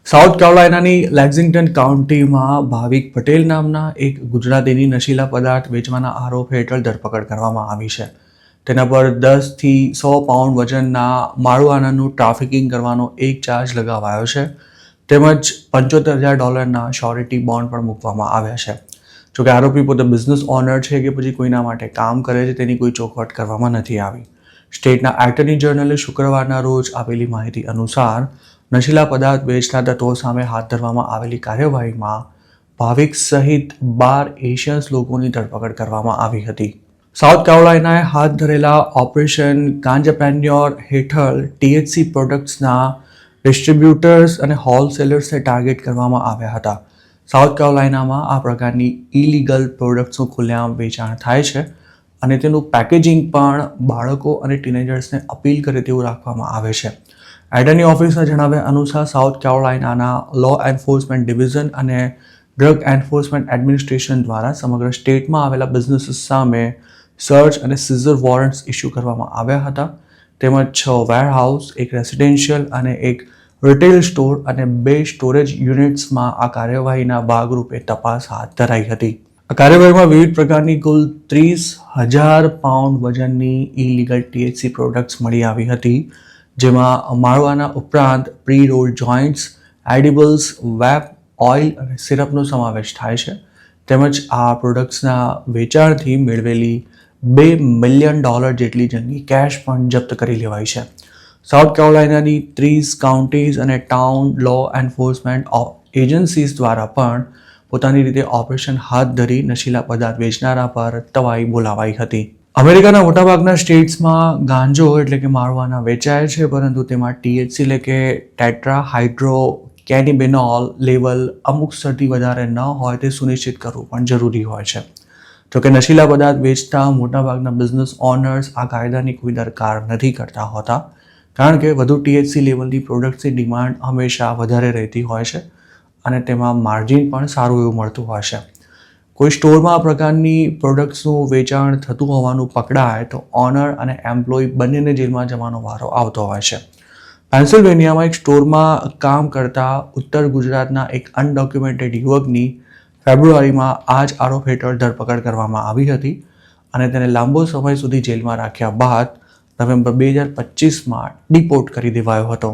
South કેરોલાઇનાની લેક્ઝિંગ્ટન કાઉન્ટીમાં ભાવિક પટેલ નામના એક ગુજરાતીની નશીલા પદાર્થ વેચવાના આરોપ હેઠળ ધરપકડ કરવામાં આવી છે. તેના પર 10થી 100 પાઉન્ડ વજનના મારુઆનાનું ટ્રાફિકિંગ કરવાનો એક ચાર્જ લગાવાયો છે, તેમજ $75,000 શ્યોરિટી બોન્ડ પણ મૂકવામાં આવ્યા છે. જોકે આરોપી પોતે બિઝનેસ ઓનર છે કે પછી કોઈના માટે કામ કરે છે તેની કોઈ ચોખવટ કરવામાં નથી આવી. સ્ટેટના એટર્ની જનરલે શુક્રવારના રોજ આપેલી માહિતી અનુસાર નશીલા પદાર્થ વેચતા તત્વો સામે હાથ ધરવામાં આવેલી કાર્યવાહીમાં ભાવિક સહિત 12 એશિયન્સ લોકોની ધરપકડ કરવામાં આવી હતી. સાઉથ કેરોલાઇનાએ હાથ ધરેલા ઓપરેશન ગાંજાપેન્યોર હેઠળ THC પ્રોડક્ટ્સના ડિસ્ટ્રીબ્યુટર્સ અને હોલસેલર્સને ટાર્ગેટ કરવામાં આવ્યા હતા. સાઉથ કેરોલાઇનામાં આ પ્રકારની ઇલીગલ પ્રોડક્ટ્સનું ખુલ્લેઆમ વેચાણ થાય છે અને તેનું પેકેજિંગ પણ બાળકો અને ટીનેજર્સને અપીલ કરે તેવું રાખવામાં આવે છે. એટર્ની ઓફિસના જણાવ્યા અનુસાર સાઉથ કેરોલાઇનાના લો એન્ફોર્સમેન્ટ ડિવિઝન અને ડ્રગ એન્ફોર્સમેન્ટ એડમિનિસ્ટ્રેશન દ્વારા સમગ્ર સ્ટેટમાં આવેલા બિઝનેસીસ સામે સર્ચ અને સીઝર વોરંટ્સ ઇસ્યુ કરવામાં આવ્યા હતા. તેમજ 6 વેરહાઉસ, એક રેસિડેન્શિયલ અને એક રિટેલ સ્ટોર અને 2 સ્ટોરેજ યુનિટ્સમાં આ કાર્યવાહીના ભાગરૂપે તપાસ હાથ ધરાઈ હતી. આ કાર્યવાહીમાં વિવિધ પ્રકારની કુલ 30,000 પાઉન્ડ વજનની ઇલીગલ THC પ્રોડક્ટ્સ મળી આવી હતી, જેમાં મારુઆના ઉપરાંત pre roll joints, edibles, vape, oil અને સિરપનો સમાવેશ થાય છે. તેમજ આ પ્રોડક્ટ્સના વેચાણથી મેળવેલી $2 મિલિયન જેટલી જંગી કેશ પણ જપ્ત કરી લેવાઈ છે. સાઉથ કેરોલાઇનાની 30 કાઉન્ટીઝ અને ટાઉન લો એન્ફોર્સમેન્ટ એજન્સીઝ દ્વારા પણ પોતાની રીતે ઓપરેશન હાથ ધરી નશીલા પદાર્થ વેચનારા પર તવાઈ બોલાવાઈ હતી. અમેરિકાના મોટાભાગના સ્ટેટ્સમાં ગાંજો એટલે કે મારુઆના વેચાય છે, પરંતુ તેમાં THC એટલે કે ટેટ્રા હાઇડ્રો કેનેબિનોલ લેવલ અમુક સ્તરથી વધારે ન હોય તે સુનિશ્ચિત કરવું પણ જરૂરી હોય છે. જોકે નશીલા પદાર્થ વેચતા મોટાભાગના બિઝનેસ ઓનર્સ આ કાયદાની કોઈ દરકાર નથી કરતા હોતા, કારણ કે વધુ THC લેવલની પ્રોડક્ટ્સની ડિમાન્ડ હંમેશા વધારે રહેતી હોય છે અને તેમાં માર્જિન પણ સારું એવું મળતું હોય છે. કોઈ સ્ટોરમાં આ પ્રકારની પ્રોડક્ટ્સનું વેચાણ થતું હોવાનું પકડાય તો ઓનર અને એમ્પ્લોય બંનેને જેલમાં જવાનો વારો આવતો હોય છે. પેન્સિલ્વેનિયામાં એક સ્ટોરમાં કામ કરતા ઉત્તર ગુજરાતના એક અનડોક્યુમેન્ટેડ યુવકની ફેબ્રુઆરીમાં આ જ આરોપ હેઠળ ધરપકડ કરવામાં આવી હતી અને તેને લાંબો સમય સુધી જેલમાં રાખ્યા બાદ નવેમ્બર 2025માં ડિપોર્ટ કરી દેવાયો હતો.